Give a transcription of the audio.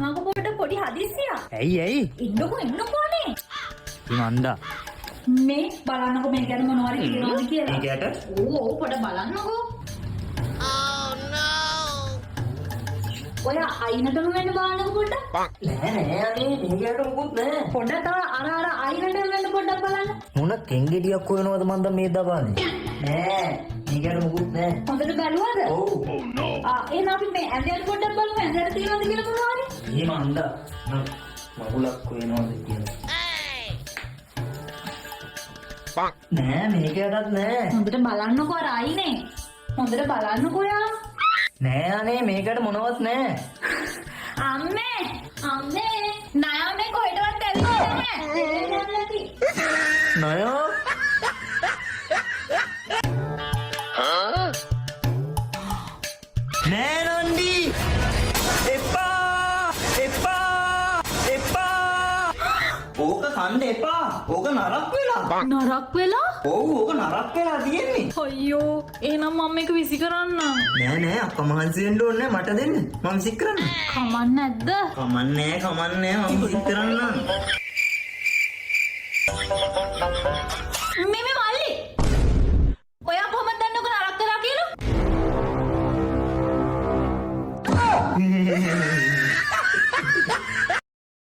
Aku pun podi hadis ya. ඇයි Indo නේ. නන්දා මේ බලන්නකො මේ ගැන මොනවද කියනවද කියලා. ඒකට ඕ පොඩ බලන්නකො. ඔය අයිනටම වෙන්න බලන්නකො පොඩ්ඩක්. නෑ අනේ මේකට මොකුත් නෑ පොඩ්ඩක් තව අර අයිනට වෙන්න පොඩ්ඩක් බලන්න. මොන කෙංගෙඩියක් හොයනවද මන්ද මේ දබාන්නේ නෑ මේකට මොකුත් නෑ හොඳට බැලුවද? ඔව් එහෙනම් අපි මේ ඇඳට පොඩ්ඩක් බලමු ඇඳට තියෙනවද කියලා මොනවද? මේ මන්දා මගුලක් හොයනවද කියලා නෑ මේකටත් නෑ හොඳට බලන්නකො අර අයිනේ. හොඳට බලන්නකො යා. නෑ අනේ මේකට මොනවත් නෑ අම්මේ නයා මේ කොහෙටවත් ඇවිල්ලා නැහැ. නයෝ නෑ නන්දි එපා ඕක කන්න එපා ඕක නරක් වෙලා නරක් වෙලා? ඔව් ඕක නරක් වෙලා තියෙන්නේ අයියෝ එහෙනම් මම මේක විසි කරන්නම්. නෑ අක්කා මහන්සි වෙන්න ඕනේ මට දෙන්න මම විසික් කරන්න කමක් නැද්ද? කමන්නේ මම විසික් කරන්නම් මේ මල්ලි ඔයා කොහොමද දන්නේ ඔක නරක් වෙලා කියලා?